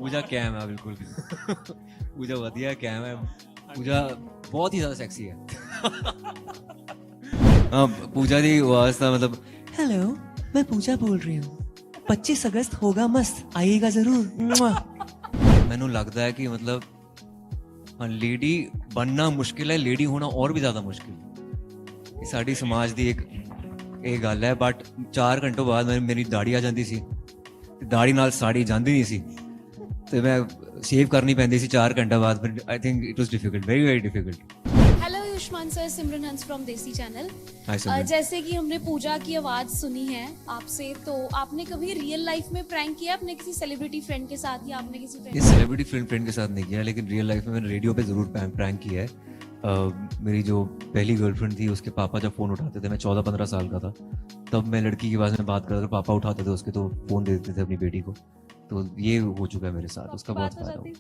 पूजा cam है बिल्कुल पूजा वधिया कैम है पूजा बहुत ही ज़्यादा सेक्सी है हाँ पूजा दी आवाज़ था मतलब हेलो मैं पूजा बोल रही हूँ 25 अगस्त होगा मस्त आइएगा जरूर मैनू लगता है कि मतलब लेडी बनना मुश्किल है लेडी होना और भी ज़्यादा मुश्किल ये साड़ी समाज दी एक गल है बट 4 घंटों बाद मेरी दाड़ी आ जाती सी दाड़ी नाल साड़ी जाती नहीं सी तो मैं शेव करनी पैंदी सी 4 घंटे बाद but I think it was difficult very difficult hello Ayushmann sir, Simran Hans from देसी चैनल। हाय सिमरन जैसे कि हमने पूजा की आवाज सुनी है आपसे, तो आपने कभी रियल लाइफ में प्रैंक किया अपने किसी सेलिब्रिटी फ्रेंड के साथ या आपने किसी ये फ्रेंड? सेलिब्रिटी फ्रेंड के साथ नहीं किया लेकिन रियल लाइफ में मैंने रेडियो पे ज़रूर प्रैंक किया है मेरी जो पहली गर्लफ्रेंड थी उसके पापा जब फ़ोन उठाते थे मैं 14-15 साल का था तब मैं लड़की की आवाज़ में बात करता था पापा उठाते थे उसके तो फ़ोन दे देते थे अपनी बेटी को तो ये हो चुका है मेरे साथ उसका बहुत फायदा हुआ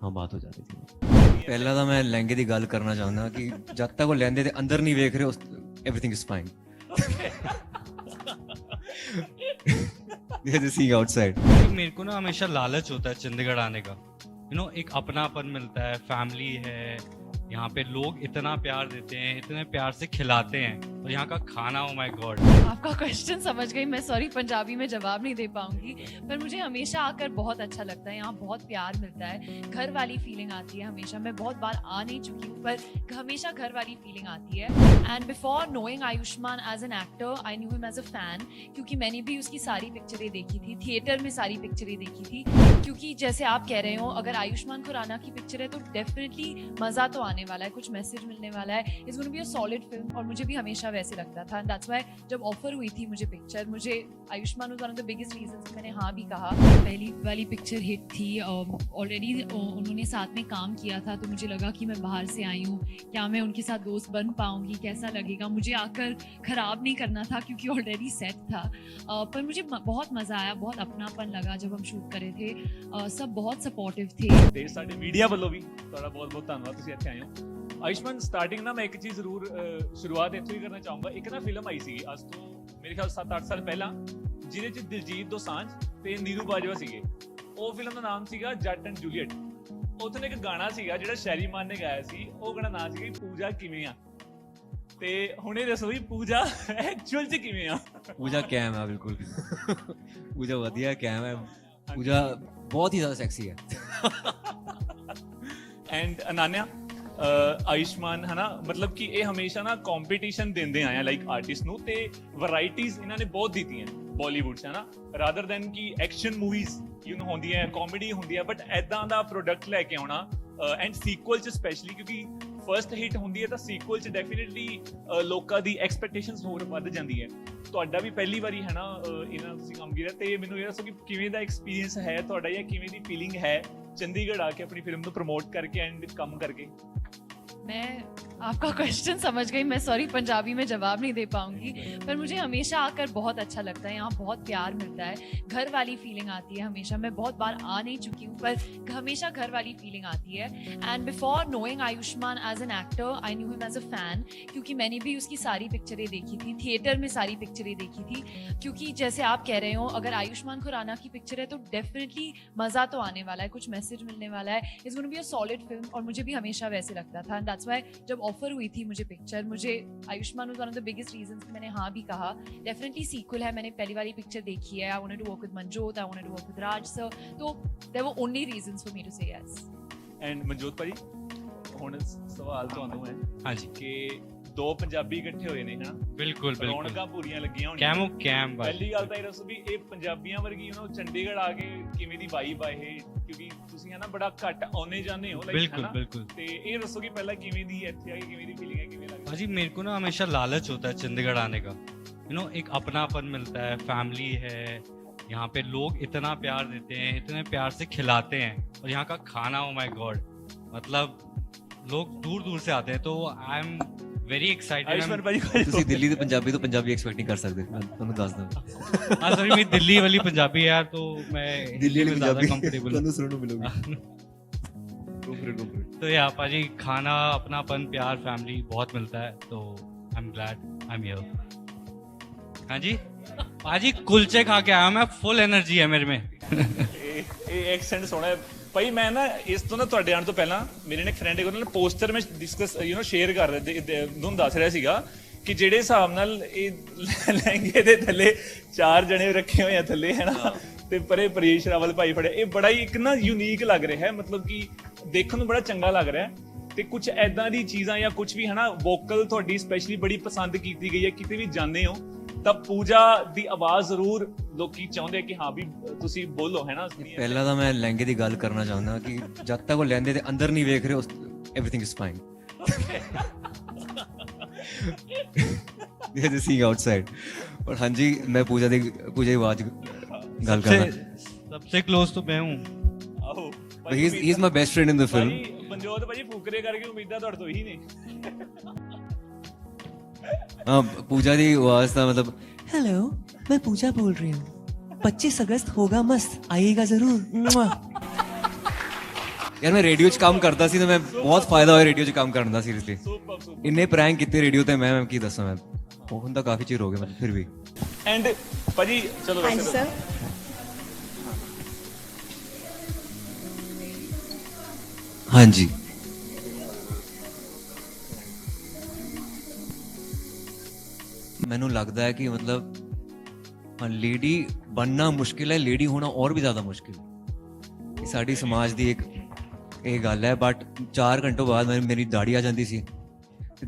हाँ बात हो जाती थी पहला तो मैं लहंगे की गल करना चाहूँगा कि जब तक वो लहंगे दे अंदर नहीं देख रहे everything is fine seeing outside मेरे को ना हमेशा लालच होता है चंडीगढ़ आने का एक अपनापन मिलता है फैमिली है यहाँ पे लोग इतना प्यार देते हैं इतने प्यार से खिलाते हैं और यहाँ का खाना ओ माय गॉड। आपका क्वेश्चन समझ गई मैं, सॉरी पंजाबी में जवाब नहीं दे पाऊंगी, पर मुझे हमेशा आकर बहुत अच्छा लगता है। यहाँ बहुत प्यार मिलता है, घर वाली फीलिंग आती है हमेशा। मैं बहुत बार आ नहीं चुकी हूँ पर हमेशा घर वाली फीलिंग आती है। And before knowing Ayushmann as an actor I knew him as a fan, क्योंकि मैंने भी उसकी सारी पिक्चरें देखी थी, थिएटर में सारी पिक्चरें देखी थी। क्योंकि जैसे आप कह रहे हो अगर आयुष्मान खुराना की पिक्चर है तो डेफिनेटली मजा तो आने वाला है, कुछ मैसेज मिलने वाला है, it's gonna be a solid film. और मुझे भी हमेशा वैसे लगता था, दैट्स व्हाई जब ऑफर हुई थी मुझे पिक्चर, मुझे Ayushman was one of the biggest reasons, मैंने हाँ भी कहा। पहली वाली पिक्चर हिट थी, ऑलरेडी उन्होंने साथ में काम किया था, तो मुझे लगा कि मैं बाहर से आई हूँ, क्या मैं उनके साथ दोस्त बन पाऊंगी, कैसा लगेगा, मुझे आकर खराब नहीं करना था क्योंकि ऑलरेडी सेट था। पर मुझे बहुत मजा आया, बहुत अपनापन लगा जब हम शूट करे थे। सब बहुत सपोर्टिव थे। ਤੇ ਸਾਡੇ ਮੀਡੀਆ ਵੱਲੋਂ ਵੀ ਤੁਹਾਡਾ ਬਹੁਤ ਬਹੁਤ ਧੰਨਵਾਦ ਤੁਸੀਂ ਇੱਥੇ ਆਏ ਹੋ। ਆਯੁਸ਼ਮਾਨ ਸਟਾਰਟਿੰਗ ਨਾ ਮੈਂ ਇੱਕ ਚੀਜ਼ ਜ਼ਰੂਰ ਸ਼ੁਰੂਆਤ ਇੱਥੋਂ ਹੀ ਕਰਨਾ ਚਾਹੂੰਗਾ। ਇੱਕ ਨਾ ਫਿਲਮ ਆਈ ਸੀਗੀ ਅੱਜ ਤੋਂ ਮੇਰੇ ਖਿਆਲ 7-8 ਸਾਲ ਪਹਿਲਾਂ, ਜਿਹਦੇ 'ਚ ਦਿਲਜੀਤ ਦੋਸਾਂਝ ਤੇ ਨੀਰੂ ਬਾਜਵਾ ਸੀਗੇ। ਉਹ ਫਿਲਮ ਦਾ ਨਾਮ ਸੀਗਾ ਜੱਟ ਐਂਡ ਜੂਲੀਅਟ। ਉੱਥੇ ਇੱਕ ਗਾਣਾ ਸੀਗਾ ਜਿਹੜਾ ਸ਼ੈਰੀ ਮਾਨ ਨੇ ਗਾਇਆ ਸੀ, ਉਹ ਗਾਣਾ ਨਾਂ ਸੀਗਾ ਪੂਜਾ ਕਿਵੇਂ ਆ। ਤੇ ਹੁਣ ਇਹ ਦੱਸੋ ਵੀ ਪੂਜਾ ਐਕਚੁਅਲ 'ਚ ਕਿਵੇਂ ਆ। पूजा कैम है बिल्कुल पूजा वधिया कैम है पूजा बहुत ही ज़्यादा सेक्सी है ਐਂਡ ਅਨਾਨਿਆ ਆਯੁਸ਼ਮਾਨ ਹੈ ਨਾ, ਮਤਲਬ ਕਿ ਇਹ ਹਮੇਸ਼ਾ ਨਾ ਕੰਪੀਟੀਸ਼ਨ ਦਿੰਦੇ ਆਏ ਆ ਲਾਈਕ ਆਰਟਿਸਟ ਨੂੰ, ਤੇ ਵੈਰਾਈਟੀਜ਼ ਇਹਨਾਂ ਨੇ ਬਹੁਤ ਦਿੱਤੀਆਂ ਬਾਲੀਵੁੱਡ 'ਚ ਹੈ ਨਾ, ਰਾਦਰ ਦੈਨ ਕਿ ਐਕਸ਼ਨ ਮੂਵੀਜ਼ ਹੁੰਦੀਆਂ ਕਾਮੇਡੀ ਹੁੰਦੀ ਹੈ, ਬਟ ਐਦਾਂ ਦਾ ਪ੍ਰੋਡਕਟ ਲੈ ਕੇ ਆਉਣਾ ਐਂਡ ਸੀਕੁਅਲ 'ਚ ਸਪੈਸ਼ਲੀ, ਕਿਉਂਕਿ ਫਰਸਟ ਹਿੱਟ ਹੁੰਦੀ ਹੈ ਤਾਂ ਸੀਕੁਅਲ 'ਚ ਡੈਫੀਨਿਟਲੀ ਲੋਕਾਂ ਦੀ ਐਕਸਪੈਕਟੇਸ਼ਨਸ ਹੋਰ ਵੱਧ ਜਾਂਦੀ ਹੈ। ਤੁਹਾਡਾ ਵੀ ਪਹਿਲੀ ਵਾਰੀ ਹੈ ਨਾ ਇਹਨਾਂ ਤੁਸੀਂ ਕੰਮ ਕੀਤਾ, ਤੇ ਮੈਨੂੰ ਇਹ ਦੱਸੋ ਕਿ ਕਿਵੇਂ ਦਾ ਐਕਸਪੀਰੀਅੰਸ ਹੈ ਤੁਹਾਡਾ, ਜਾਂ ਕਿਵੇਂ ਦੀ ਫੀਲਿੰਗ ਹੈ चंडीगढ़ आके अपनी फिल्म को प्रमोट करके एंड कम करके? मैं आपका क्वेश्चन समझ गई, मैं सॉरी पंजाबी में जवाब नहीं दे पाऊंगी, पर मुझे हमेशा आकर बहुत अच्छा लगता है। यहाँ बहुत प्यार मिलता है, घर वाली फीलिंग आती है हमेशा। मैं बहुत बार आ नहीं चुकी हूँ पर हमेशा घर वाली फीलिंग आती है। And before knowing Ayushmann as an actor I knew him as a fan, क्योंकि मैंने भी उसकी सारी पिक्चरें देखी थी, थिएटर में सारी पिक्चरें देखी थी। क्योंकि जैसे आप कह रहे हो अगर आयुष्मान खुराना की पिक्चर है तो डेफिनेटली मजा तो आने वाला है, कुछ मैसेज मिलने वाला है, it's gonna be a solid film. और मुझे भी हमेशा वैसे लगता था, दैट्स व्हाई जब ऑफर हुई थी मुझे पिक्चर, मुझे Ayushman was one of the biggest reasons, मैंने हाँ भी कहा। डेफिनेटली सीक्वल है, मैंने पहली वाली पिक्चर देखी है, I wanted to work with Manjot, I wanted to work with Raj sir, तो there were only reasons for me to say yes. And Manjot ਭਾਜੀ ਹੁਣ ਸਵਾਲ ਤੁਹਾਨੂੰ ਹੈ ਹਾਂਜੀ ਕਿ ਦੋ ਪੰਜਾਬੀ ਇਕੱਠੇ ਹੋਏ ਨੇ ਹਨਾ, ਬਿਲਕੁਲ ਬਿਲकुल ਰੌਣਕਾਂ ਪੂਰੀਆਂ ਲੱਗੀਆਂ ਹੋਣੀਆਂ। कैमो कैम भाई ਪਹਿਲੀ ਗੱਲ ਤਾਂ ਇਹ ਦੱਸੋ ਵੀ ਇਹ ਪੰਜਾਬੀਆਂ ਵਰਗੀ ਚੰਡੀਗੜ੍ਹ ਆ ਕੇ ਕਿਵੇਂ ਦੀ ਵਾਈਬ ਆ ਇਹ, ਕਿਉਂਕਿ ਤੁਸੀਂ ਹਨਾ ਬੜਾ ਘੱਟ ਆਉਨੇ ਜਾਂਦੇ ਹੋ बिल्कुल बिल्कुल। ਤੇ ਇਹ ਦੱਸੋ ਕਿ ਪਹਿਲਾਂ ਕਿਵੇਂ ਦੀ ਇੱਥੇ ਆ ਕੇ ਕਿਵੇਂ ਦੀ ਫੀਲਿੰਗ ਹੈ, ਕਿਵੇਂ ਲੱਗਦਾ? भाजी मेरे को ना हमेशा लालच होता है चंडीगढ़ आने का, एक अपनापन मिलता है फैमिली है यहाँ पे लोग इतना प्यार देते हैं इतने प्यार से खिलाते हैं और यहाँ का खाना ओ माय गॉड, मतलब लोग दूर दूर से आते हैं, तो I am very excited. Ayushman ਭਾਜੀ ਤੁਸੀਂ ਦਿੱਲੀ ਦੇ ਪੰਜਾਬੀ ਤੋਂ ਪੰਜਾਬੀ ਐਕਸਪੈਕਟ ਨਹੀਂ ਕਰ ਸਕਦੇ ਮੈਂ ਤੁਹਾਨੂੰ ਦੱਸ ਦਵਾਂ हाँ सॉरी, मेरी दिल्ली वाली पंजाबी है यार, तो मैं ਦਿੱਲੀ हिंदी ਵਾਲੀ में ज़्यादा ਪੰਜਾਬੀ कंफर्टेबल ਤੁਹਾਨੂੰ ਸੁਣਨ ਨੂੰ ਮਿਲੂਗੀ तो यहाँ पाजी खाना अपनापन प्यार फैमिली बहुत मिलता है, तो I am glad I am here. हाँ जी पाजी कुलचे खा के आया मैं, फुल एनर्जी है मेरे में। ਇਹ ਐਕਸੈਂਟ ਸੋਹਣਾ ਹੈ ਭਾਈ। ਮੈਂ ਨਾ ਇਸ ਤੋਂ ਨਾ ਤੁਹਾਡੇ ਆਉਣ ਤੋਂ ਪਹਿਲਾਂ ਮੇਰੇ ਨੇ ਇੱਕ ਫਰੈਂਡ ਉਹਨਾਂ ਨੇ ਪੋਸਟਰ ਮੈਂ ਡਿਸਕਸ ਸ਼ੇਅਰ ਕਰ ਰਹੇ ਤੁਹਾਨੂੰ ਦੱਸ ਰਿਹਾ ਸੀਗਾ ਕਿ ਜਿਹੜੇ ਹਿਸਾਬ ਨਾਲ ਇਹ ਲਹਿੰਗੇ ਦੇ ਥੱਲੇ 4 ਜਣੇ ਰੱਖੇ ਹੋਏ ਆ ਥੱਲੇ ਹੈ ਨਾ, ਤੇ ਪਰੇ ਪਰੇਸ਼ ਰਾਵਲ ਭਾਈ ਫੜਿਆ, ਇਹ ਬੜਾ ਹੀ ਇੱਕ ਨਾ ਯੂਨੀਕ ਲੱਗ ਰਿਹਾ ਹੈ, ਮਤਲਬ ਕਿ ਦੇਖਣ ਨੂੰ ਬੜਾ ਚੰਗਾ ਲੱਗ ਰਿਹਾ ਹੈ। ਤੇ ਕੁਝ ਐਦਾਂ ਦੀ ਚੀਜ਼ਾਂ ਜਾਂ ਕੁਝ ਵੀ ਹੈ ਨਾ ਵੋਕਲ ਤੁਹਾਡੀ ਸਪੈਸ਼ਲੀ ਬੜੀ ਪਸੰਦ ਕੀਤੀ ਗਈ ਹੈ। ਕਿਤੇ ਵੀ ਜਾਂਦੇ ਹੋ ਤਾਂ ਪੂਜਾ ਦੀ ਆਵਾਜ਼ ਜ਼ਰੂਰ ਲੋਕੀ ਚਾਹੁੰਦੇ ਕਿ ਹਾਂ ਵੀ ਤੁਸੀਂ ਬੋਲੋ ਹੈ ਨਾ। ਪਹਿਲਾਂ ਤਾਂ ਮੈਂ ਲਹਿੰਗੇ ਦੀ ਗੱਲ ਕਰਨਾ ਚਾਹੁੰਦਾ ਕਿ ਜਦ ਤੱਕ ਉਹ ਲਹਿੰਗੇ ਦੇ ਅੰਦਰ ਨਹੀਂ ਵੇਖ ਰਹੇ everything is fine. They're just seeing outside. और हाँ जी, मैं पूजा की आवाज गल कर सबसे क्लोज तो मैं हूँ। ਆਹੋ he's my best friend in the film. Manjot ਭਾਜੀ ਫੁਕਰੇ ਕਰਕੇ ਉਮੀਦਾਂ ਤੁਹਾਡੇ ਤੋਂ ਹੀ ਨੇ। हाँ, पूजा की आवाज था मतलब हेलो मैं पूजा बोल रही हूँ 25 अगस्त होगा मस्त आइएगा जरूर। यार मैं रेडियो च काम करता सी तो मैं बहुत फायदा होया रेडियो च काम करन दा सीरियसली। इन्ने प्रैंक कीते रेडियो ते मैं की दसां मैं ਉਹ ਹੁੰਦਾ ਕਾਫੀ ਚਿਰ ਹੋ ਗਿਆ ਮਤਲਬ ਫਿਰ ਵੀ। ਐਂਡ ਭਾਜੀ ਚਲੋ ਹਾਂਜੀ ਸਰ। ਹਾਂਜੀ ਮੈਨੂੰ ਲੱਗਦਾ ਹੈ ਕਿ ਮਤਲਬ ਲੇਡੀ बनना मुश्किल है, लेडी होना और भी ज्यादा मुश्किल है। साड़ी समाज की एक ਇਹ ਗੱਲ ਹੈ। बट 4 घंटों बाद मेरी दाढ़ी आ जाती सी,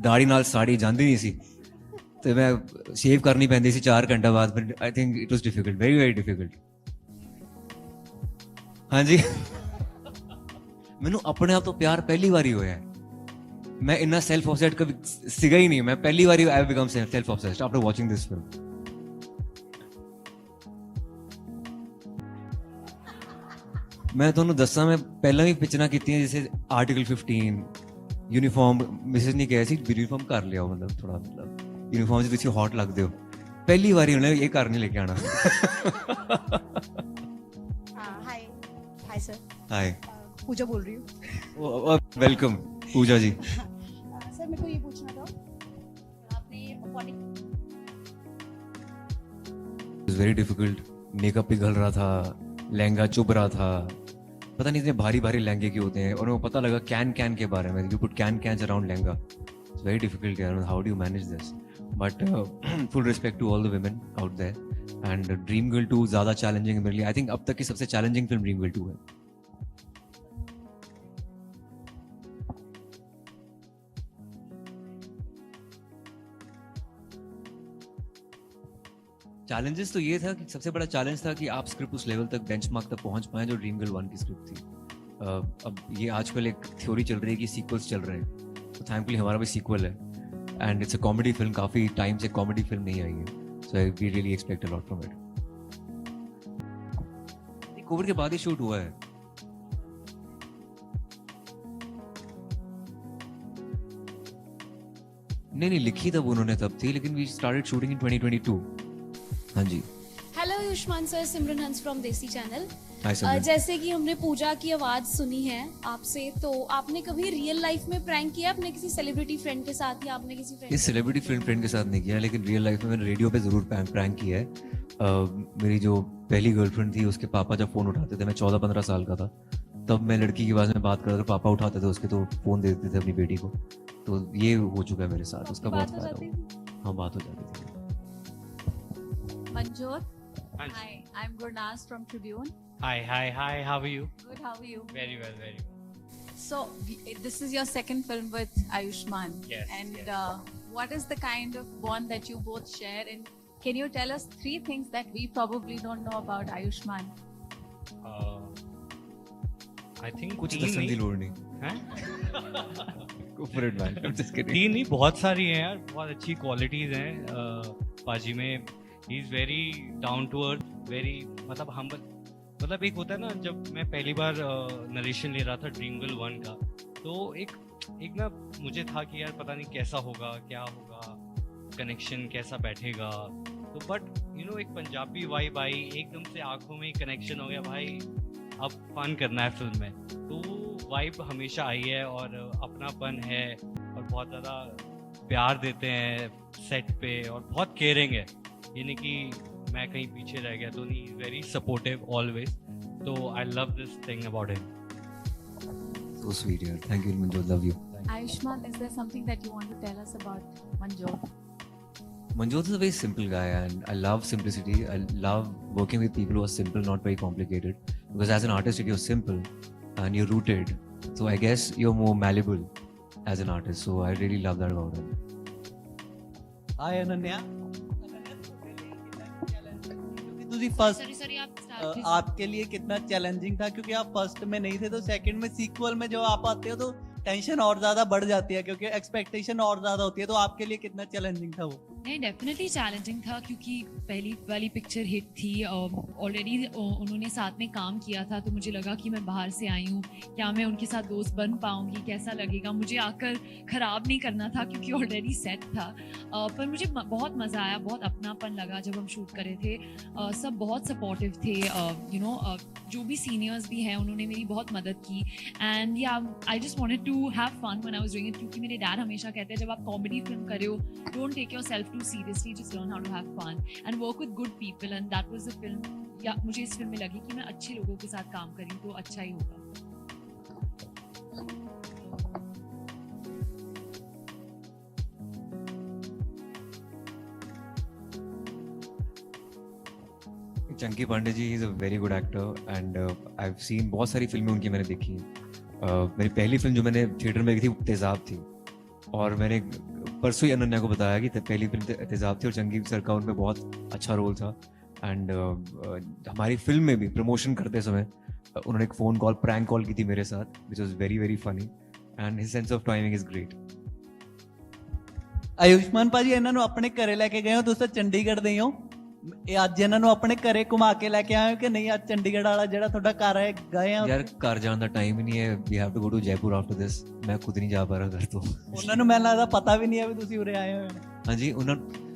दाढ़ी नाल साड़ी जाती नहीं सी, तो मैं शेव करनी पैंदी सी 4 घंटे बाद। आई think it was difficult, very very difficult. हाँ जी मैनू अपने आप तो प्यार पहली बार ही होया है। मैं इन्ना सेल्फ ऑब्सेस्ड कभी सीगा ही नहीं। मैं पहली बार I have become self obsessed after watching this film. मैं ਤੁਹਾਨੂੰ ਦੱਸਾਂ ਮੈਂ ਪਹਿਲਾਂ ਵੀ ਪਿਕਚਰਾਂ ਕੀਤੀਆਂ ਜਿਵੇਂ ਆਰਟੀਕਲ 15 ਯੂਨੀਫਾਰਮ ਮੈਸੇਜ ਨਹੀਂ ਕਿਹਾ ਸੀ ਯੂਨੀਫਾਰਮ ਕਰ ਲਿਆ ਮਤਲਬ ਥੋੜਾ ਮਤਲਬ ਯੂਨੀਫਾਰਮ 'ਚ ਤੁਸੀਂ ਹੌਟ ਲੱਗਦੇ ਹੋ। ਪਹਿਲੀ ਵਾਰੀ ਉਹਨੇ ਇਹ ਘਰ ਨਹੀਂ ਲੈ ਕੇ ਆਣਾ। हाय हाय सर। हाय पूजा बोल रही हूँ। वेलकम पूजा जी। सर मेरे को ये पूछना था आपने इट्स वेरी डिफिकल्ट। मेकअप पिघल रहा था, लहंगा चुभ रहा था, पता नहीं इतने भारी भारी लहंगे क्यों होते हैं। और वो पता लगा कैन के बारे में, you put can around lehenga. It's very difficult यार, how do you manage this. But full respect to all the women out there. And dream girl 2 ज़्यादा चैलेंजिंग है मेरे लिए। आई थिंक अब तक की सबसे चैलेंजिंग फिल्म ड्रीम गर्ल 2 है। चैलेंजेस तो ये था कि सबसे बड़ा चैलेंज था कि आप स्क्रिप्ट उस लेवल तक बेंचमार्क तक पहुंच पाए जो ड्रीम गर्ल 1 की स्क्रिप्ट थी। अब ये आजकल एक थ्योरी चल रही है कि सीक्वल्स चल रहे हैं, तो थैंकफुली हमारा भी सीक्वल है and it's a comedy film. काफ़ी टाइम से कॉमेडी फिल्म नहीं आई है, so I we really expect a lot from it. Covid के बाद ही शूट हुआ है। नहीं लिखी तब उन्होंने तब थी, लेकिन वी स्टार्टेड शूटिंग इन 2022। हाँ जी। Hello Ayushmann sir, Simran Hans from देसी चैनल। Hi, सिमरन। जैसे कि हमने पूजा की आवाज सुनी है आपसे, तो आपने कभी रियल लाइफ में प्रैंक किया अपने किसी सेलिब्रिटी फ्रेंड के साथ या आपने किसी फ्रेंड? इस सेलिब्रिटी फ्रेंड के साथ नहीं किया, लेकिन रियल लाइफ में मैंने रेडियो पे जरूर प्रैंक किया है। मेरी जो पहली गर्लफ्रेंड थी उसके पापा जब फोन उठाते थे, मैं 14-15 साल का था, तब मैं लड़की की आवाज में बात करता था, पापा उठाते थे उसके तो फोन दे देते थे अपनी बेटी को। तो ये हो चुका है मेरे साथ, उसका बहुत फायदा हुआ। हाँ, बात हो जाती थी। Manjot. Hi. Hi, I'm Gurnas from Tribune. Hi, how are you? Good, how are you? Very well, very well. So, this is your second film with Ayushman. Yes, And yes. what is the kind of bond that you both share? And can you tell us 3 things that we probably don't know about Ayushman? I think कुछ तीन दसन दी नहीं लोड़ नहीं। हैं? Go for it, man. I'm just kidding. तीन नहीं, बहुत सारी हैं यार, बहुत अच्छी क्वालिटीज हैं पाजी में। He is very down to earth, very मतलब हम्बल। मतलब एक होता है ना, जब मैं पहली बार नरेशन ले रहा था ड्रीम गर्ल 1 का, तो एक ना मुझे था कि यार पता नहीं कैसा होगा, क्या होगा, कनेक्शन कैसा बैठेगा। तो बट एक पंजाबी वाइब आई, एकदम से आंखों में कनेक्शन हो गया भाई, अब फन करना है फिल्म में। तो वाइब हमेशा आई है और अपनापन है और बहुत ज़्यादा प्यार देते हैं सेट पे और बहुत केयरिंग है। ये नहीं कि मैं कहीं पीछे रह गया तो नहीं, very supportive always. So I love this thing about him. So sweet, yaar. Thank you, Manjot. Love you. Ayushman, is there something that you want to tell us about Manjot? Manjot is a very simple guy, and I love simplicity. I love working with people who are simple, not very complicated. Because as an artist, if you're simple and you're rooted, so I guess you're more malleable as an artist. So I really love that about him. हाय अनन्या क्योंकि ਤੁਸੀਂ first sorry sorry आप start कीजिए। आपके लिए कितना challenging था क्योंकि आप फर्स्ट में नहीं थे तो सेकंड में सीक्वल में जब आप आते हो तो टेंशन और ज्यादा बढ़ जाती है क्योंकि एक्सपेक्टेशन और ज्यादा होती है तो आपके लिए कितना चैलेंजिंग था वो नहीं डेफिनेटली चैलेंजिंग था क्योंकि पहली वाली पिक्चर हिट थी ऑलरेडी उन्होंने साथ में काम किया था तो मुझे लगा कि मैं बाहर से आई हूँ क्या मैं उनके साथ दोस्त बन पाऊंगी कैसा लगेगा मुझे आकर ख़राब नहीं करना था क्योंकि ऑलरेडी सेट था पर मुझे बहुत मज़ा आया बहुत अपनापन लगा जब हम शूट करे थे सब बहुत सपोर्टिव थे यू नो जो भी सीनियर्स भी हैं उन्होंने मेरी बहुत मदद की एंड या I just wanted to have fun when I was doing it क्योंकि मेरे डैड हमेशा कहते हैं जब आप कॉमेडी फिल्म करे हो don't take yourself too seriously, just learn how to have fun and work with good people and that was the film या मुझे इस फिल्म में लगी कि मैं अच्छे लोगों के साथ काम करी तो अच्छा ही होगा Chunky Panday ji is a very good actor and I have seen बहुत सारी फिल्में उनकी मैंने देखी हैं मेरी पहली फिल्म जो मैंने थिएटर में देखी थी तेजाब थी और मैंने परसों ही अनन्या को बताया कि पहली फिल्म तेजाब थी और चंकी सर का उनमें बहुत अच्छा रोल था एंड हमारी फिल्म में भी प्रमोशन करते समय उन्होंने एक फ़ोन कॉल प्रैंक कॉल की थी मेरे साथ which was very very funny and his sense of timing is great Ayushman ਭਾਜੀ ਇਹਨਾਂ ਨੂੰ ਆਪਣੇ ਘਰੇ ਲੈ ਕੇ ਗਏ ਹੋ ਤੁਸੀਂ ਚੰਡੀਗੜ੍ਹ ਦੇ ਹੋ ਇਹ ਅੱਜ ਇਹਨਾਂ ਨੂੰ ਆਪਣੇ ਘਰੇ ਘੁਮਾ ਕੇ ਲੈ ਕੇ ਆਏ ਹੋ ਕਿ ਨਹੀਂ ਅੱਜ ਚੰਡੀਗੜ੍ਹ ਵਾਲਾ ਜਿਹੜਾ ਤੁਹਾਡਾ ਘਰ ਹੈ ਗਏ ਆ यार घर जाने का टाइम ही नहीं है we have to go to Jaipur after this मैं खुद नहीं जा पा रहा घर तो ਉਹਨਾਂ ਨੂੰ ਮੈਨੂੰ ਲੱਗਦਾ ਪਤਾ ਵੀ ਨਹੀਂ ਹੈ ਵੀ ਤੁਸੀਂ ਉਰੇ ਆਏ ਹੋਏ ਹੋ हाँ जी उन्होंने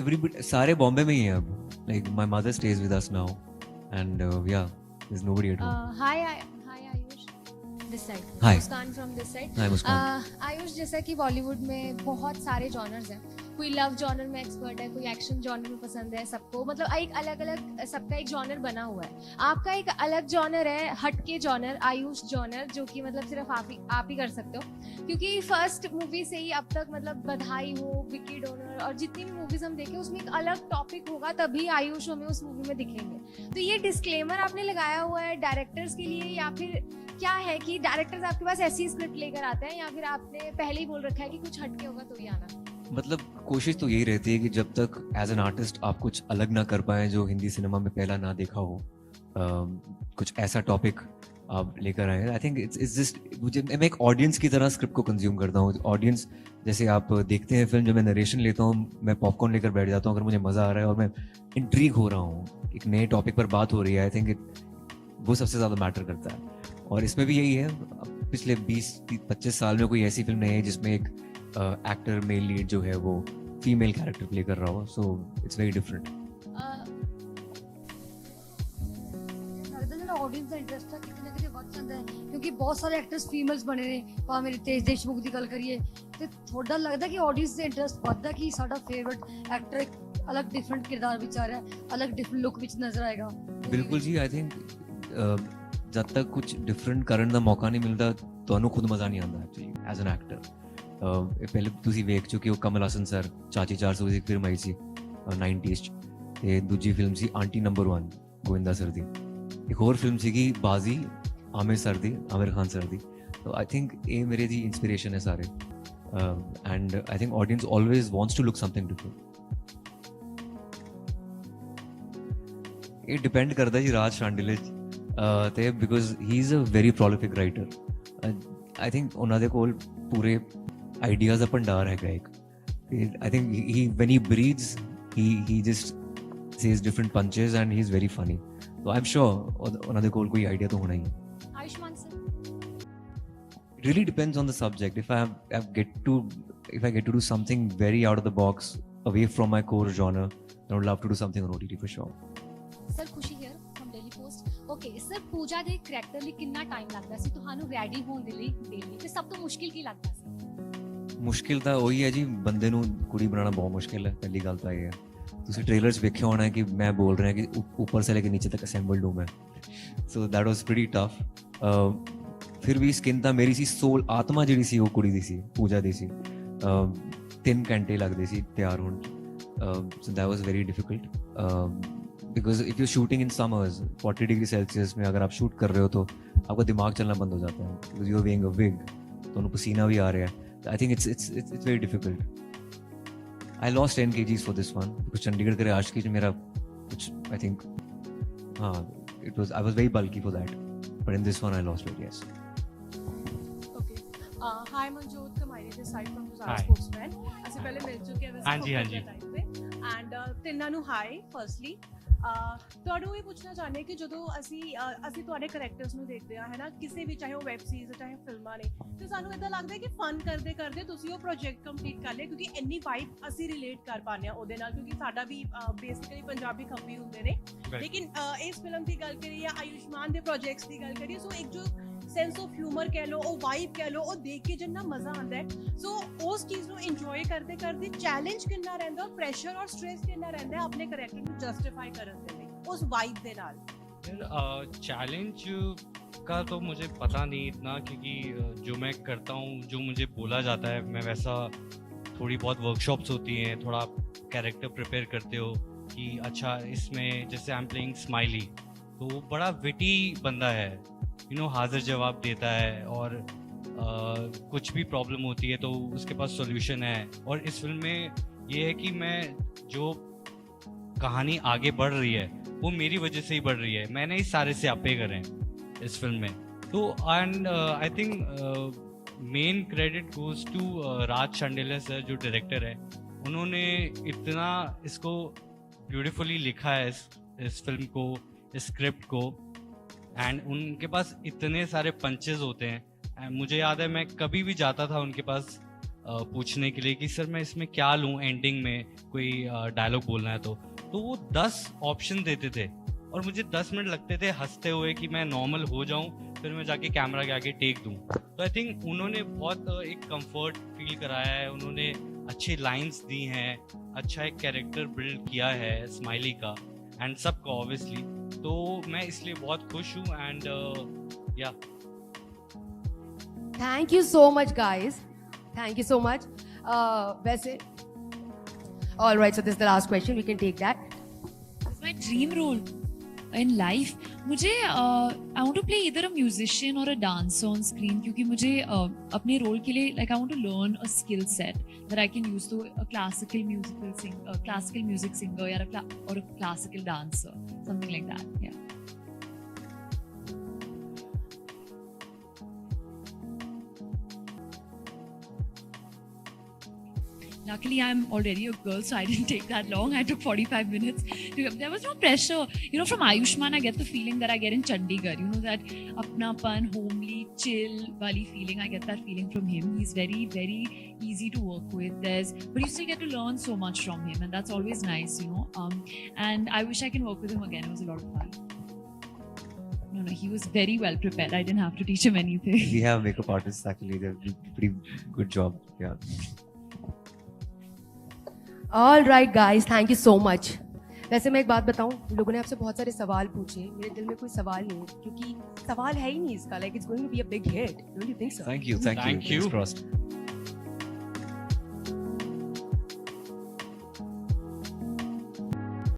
एवरीबडी सारे बॉम्बे में ही हैं अब like my mother stays with us now and yeah there is nobody at home hi Ayush this side Hi. Muskan from this side hi Muskan Ayush जैसा कि बॉलीवुड में बहुत सारे जॉनर्स हैं कोई लव जॉनर में एक्सपर्ट है कोई एक्शन जॉनर में पसंद है सबको मतलब एक अलग अलग सबका एक जॉनर बना हुआ है आपका एक अलग जॉनर है हटके जॉनर आयुष जॉनर जो कि मतलब सिर्फ आप ही कर सकते हो क्योंकि फर्स्ट मूवी से ही अब तक मतलब बधाई हो विकी डोनर और जितनी भी मूवीज हम देखें उसमें एक अलग टॉपिक होगा तभी आयुष हमें उस मूवी में दिखेंगे तो ये डिस्क्लेमर आपने लगाया हुआ है डायरेक्टर्स के लिए या फिर क्या है कि डायरेक्टर्स आपके पास ऐसी स्क्रिप्ट लेकर आते हैं या फिर आपने पहले ही बोल रखा है कि कुछ हटके होगा तो ही आना मतलब कोशिश तो यही रहती है कि जब तक एज एन आर्टिस्ट आप कुछ अलग ना कर पाए जो हिंदी सिनेमा में पहला ना देखा हो कुछ ऐसा टॉपिक आप लेकर आए आई थिंक इट्स जस्ट मुझे मैं एक ऑडियंस की तरह स्क्रिप्ट को कंज्यूम करता हूँ ऑडियंस जैसे आप देखते हैं फिल्म जब मैं नरेशन लेता हूँ मैं पॉपकॉर्न लेकर बैठ जाता हूँ अगर मुझे मज़ा आ रहा है और मैं इंट्रीग हो रहा हूँ एक नए टॉपिक पर बात हो रही है आई थिंक वो सबसे ज़्यादा मैटर करता है और इसमें भी यही है पिछले 20-25 साल में कोई ऐसी फिल्म नहीं है जिसमें एक एक्टर मेल लीड जो है वो फीमेल कैरेक्टर प्ले कर रहा हो सो इट्स वेरी डिफरेंट ਲੱਗਦਾ ਜਿਹੜਾ ਆਡੀਅנס ਦਾ ਇੰਟਰਸਟ ਹੈ ਕਿਤੇ ਨਾ ਕਿਤੇ ਵੱਧ ਜਾਂਦਾ ਹੈ ਕਿਉਂਕਿ ਬਹੁਤ ਸਾਰੇ ਐਕਟਰਸ ਫੀਮੇਲਸ ਬਣੇ ਨੇ ਭਾਵੇਂ ਮੇਰੀ ਤੇਜ ਦੇਸ਼ਮੁਖ ਦੀ ਗੱਲ ਕਰੀਏ ਤੇ ਤੁਹਾਡਾ ਲੱਗਦਾ ਕਿ ਆਡੀਅנס ਦਾ ਇੰਟਰਸਟ ਵੱਧਦਾ ਕਿ ਸਾਡਾ ਫੇਵਰਿਟ ਐਕਟਰ ਇੱਕ ਅਲੱਗ ਡਿਫਰੈਂਟ ਕਿਰਦਾਰ ਵਿੱਚ ਆ ਰਿਹਾ ਹੈ ਅਲੱਗ ਡਿਫਰੈਂਟ ਲੁੱਕ ਵਿੱਚ ਨਜ਼ਰ ਆਏਗਾ बिल्कुल जी आई थिंक जब तक कुछ डिफरेंट करने का मौका नहीं मिलता ਤੁਹਾਨੂੰ खुद मज़ा नहीं आता एक्चुअली एज एन एक्टर ਪਹਿਲੇ ਤੁਸੀਂ ਵੇਖ ਚੁੱਕੇ ਹੋ ਕਮਲ ਹਾਸਨ ਸਰ ਚਾਚੀ 400 ਦੀ ਫਿਲਮ ਆਈ ਸੀ 90s 'ਚ ਤੇ ਦੂਜੀ ਫਿਲਮ ਸੀ ਆਂਟੀ ਨੰਬਰ 1 ਗੋਇੰਦਾ ਸਰ ਦੀ ਇੱਕ ਹੋਰ ਫਿਲਮ ਸੀਗੀ ਬਾਜ਼ੀ ਆਮਿਰ ਸਰ ਦੀ ਆਮਿਰ ਖਾਨ ਸਰ ਦੀ तो आई थिंक ये मेरे दी इंस्पिरेशन है सारे and I think audience always wants to look something different ये डिपेंड करता है जी राज शांडिले ते because he is a very prolific writer I think उन्होंने कोल पूरे आइडियाज़ ਦਾ ਭੰਡਾਰ ਹੈਗਾ ਇੱਕ आई think he when he breathes he just says different punches and he's very funny so I'm sure ਉਹਨਾਂ ਦੇ ਕੋਲ ਕੋਈ ਆਈਡੀਆ ਤਾਂ ਹੋਣਾ ਹੀ ਹੈ Ayushman sir It really depends on the subject. If I get to do something very out of the box, away from my core genre, I would love to do something on OTT for sure. Sir Khushi here from Daily Post okay sir Pooja ਦੇ character ਲਈ ਕਿੰਨਾ time ਲੱਗਦਾ ਸੀ ਤੁਹਾਨੂੰ ready ਹੋਣ ਦੇ ਲਈ daily ਤੇ ਸਭ ਤੋਂ ਮੁਸ਼ਕਿਲ ਕੀ ਲੱਗਦਾ ਸੀ ਮੁਸ਼ਕਿਲ ਤਾਂ ਉਹੀ ਹੈ ਜੀ ਬੰਦੇ ਨੂੰ ਕੁੜੀ ਬਣਾਉਣਾ ਬਹੁਤ ਮੁਸ਼ਕਿਲ ਹੈ ਪਹਿਲੀ ਗੱਲ ਤਾਂ ਇਹ ਹੈ ਤੁਸੀਂ ਟ੍ਰੇਲਰ 'ਚ ਵੇਖਿਆ ਹੋਣਾ ਕਿ ਮੈਂ ਬੋਲ ਰਿਹਾ ਕਿ ऊपर से लेकर नीचे तक असेंबल्ड हूँ मैं so that was pretty tough. ਫਿਰ ਵੀ ਸਕਿਨ ਤਾਂ ਮੇਰੀ ਸੀ, ਸੋਲ ਆਤਮਾ ਜਿਹੜੀ ਸੀ ਉਹ ਕੁੜੀ ਦੀ ਸੀ, ਪੂਜਾ ਦੀ ਸੀ. 3 ਘੰਟੇ ਲੱਗਦੇ ਸੀ ਤਿਆਰ ਹੋਣ. So that was very difficult. Because if you're shooting in summers 40 degree Celsius में अगर आप शूट कर रहे हो तो आपका दिमाग चलना बंद हो जाता है, because you're wearing a wig, तो उन्हें पसीना भी आ रहा है. I think it's very difficult. I lost 10 kgs for this one because Chandigarh के आशिकी में मेरा कुछ I think I was very bulky for that, but in this one I lost weight. Yes. Okay. Hi Manjot Kamaire this side from Zara Hi. Sportsman. ਅਸੀਂ ਪਹਿਲੇ ਮਿਲ ਚੁੱਕੇ ਹਾਂ ਵੈਸੇ ਹਾਂਜੀ, COVID ਹਾਂਜੀ। ਦੇ time ਤੇ ਐਂਡ ਤਿੰਨਾਂ ਨੂੰ ਹਾਈ ਫਰਸਟਲੀ. ਤੁਹਾਨੂੰ ਇਹ ਪੁੱਛਣਾ ਚਾਹੁੰਦੇ ਹਾਂ ਕਿ ਜਦੋਂ ਅਸੀਂ ਤੁਹਾਡੇ ਕਰੈਕਟਰਸ ਨੂੰ ਦੇਖਦੇ ਹਾਂ ਹੈ ਨਾ, ਕਿਸੇ ਵੀ ਚਾਹੇ ਉਹ ਵੈਬ ਸੀਰੀਜ਼ ਚਾਹੇ ਫਿਲਮਾਂ ਨੇ, ਤੇ ਸਾਨੂੰ ਇਦਾਂ ਲੱਗਦਾ ਹੈ ਕਿ ਫਨ ਕਰਦੇ ਕਰਦੇ ਤੁਸੀਂ ਉਹ ਪ੍ਰੋਜੈਕਟ ਕੰਪਲੀਟ ਕਰ ਲਿਆ, ਕਿਉਂਕਿ ਇੰਨੀ ਵਾਈਬ ਅਸੀਂ ਰਿਲੇਟ ਕਰ ਪਾਉਂਦੇ ਹਾਂ ਉਹਦੇ ਨਾਲ, ਕਿਉਂਕਿ ਸਾਡਾ ਵੀ ਬੇਸਿਕਲੀ ਪੰਜਾਬੀ ਖੱਬੀ ਹੁੰਦੇ ਨੇ. ਲੇਕਿਨ ਇਸ ਫਿਲਮ ਦੀ ਗੱਲ ਕਰੀਏ ਜਾਂ ਆਯੁਸ਼ਮਾਨ ਦੇ ਪ੍ਰੋਜੈਕਟਸ ਦੀ ਗੱਲ ਕਰੀਏ, ਸੋ ਇੱਕ ਜੋ ਸੈਂਸ ਆਫ ਹਿਊਮਰ ਕਹਿ ਲਓ, ਉਹ ਵਾਈਬ ਕਹਿ ਲਓ, ਉਹ ਦੇਖ ਕੇ ਜਿੰਨਾ ਮਜ਼ਾ ਆਉਂਦਾ ਹੈ, ਸੋ ਉਸ ਚੀਜ਼ ਨੂੰ ਇੰਜੋਏ ਕਰਦੇ ਕਰਦੇ ਚੈਲੰਜ ਕਿੰਨਾ ਰਹਿੰਦਾ, ਪ੍ਰੈਸ਼ਰ ਔਰ ਸਟ੍ਰੈਸ ਕਿੰਨਾ ਰਹਿੰਦਾ ਹੈ ਆਪਣੇ ਕਰੈਕਟਰ ਨੂੰ ਜਸਟੀਫਾਈ ਕਰਨ ਦੇ ਲਈ उस वाइब के नाल. चैलेंज का तो मुझे पता नहीं इतना, क्योंकि जो मैं करता हूँ, जो मुझे बोला जाता है, मैं वैसा थोड़ी बहुत वर्कशॉप्स होती हैं, थोड़ा कैरेक्टर प्रिपेयर करते हो कि अच्छा इसमें जैसे आई एम प्लेइंग स्माइली, तो वो बड़ा विटी बंदा है, हाजिर जवाब देता है, और कुछ भी प्रॉब्लम होती है तो उसके पास सॉल्यूशन है. और इस फिल्म में ये है कि मैं जो कहानी आगे बढ़ रही है वो मेरी वजह से ही बढ़ रही है, मैंने ही सारे स्यापे करे हैं इस फिल्म में. तो and I think main credit goes to Raj Shandilya sir जो डायरेक्टर है. उन्होंने इतना इसको ब्यूटीफुली लिखा है इस फिल्म को, इस स्क्रिप्ट को, एंड उनके पास इतने सारे पंचेस होते हैं. मुझे याद है मैं कभी भी जाता था उनके पास पूछने के लिए कि सर मैं इसमें क्या लूँ, एंडिंग में कोई डायलॉग बोलना है तो वो 10 ऑप्शन देते थे और मुझे 10 मिनट लगते थे हंसते हुए कि मैं नॉर्मल हो जाऊं, फिर मैं जाके कैमरा के आगे टेक दूं. तो आई थिंक उन्होंने बहुत एक कंफर्ट फील कराया है, उन्होंने अच्छी लाइंस दी हैं, अच्छा एक कैरेक्टर बिल्ड किया है स्माइली का एंड सबका ऑब्वियसली. तो मैं इसलिए बहुत खुश हूँ एंड या thank you so much guys, thank you so much. वैसे all right, so this is the last question, we can take that. It's my dream role in life. मुझे I want to play either a musician or a dancer on screen, क्योंकि मुझे अपने role के लिए like I want to learn a skill set that I can use to a classical music singer or a classical dancer, something like that. Yeah. Luckily, I'm already a girl, so I didn't take that long. I took 45 minutes. There was no pressure. From Ayushman, I get the feeling that I get in Chandigarh. That apnapan, homely, chill wali feeling. I get that feeling from him. He's very, very easy to work with. But you still get to learn so much from him, and that's always nice, And I wish I can work with him again. It was a lot of fun. No, he was very well prepared. I didn't have to teach him anything. We have makeup artists actually, they do pretty good job. Yeah. All right guys, thank you so much. वैसे मैं एक बात बताऊं, लोगों ने आपसे बहुत सारे सवाल पूछे, मेरे दिल में कोई सवाल नहीं है, क्योंकि सवाल है ही नहीं इसका. Like it's going to be a big hit. Don't you think so? Thank you. Thank you. Fingers crossed.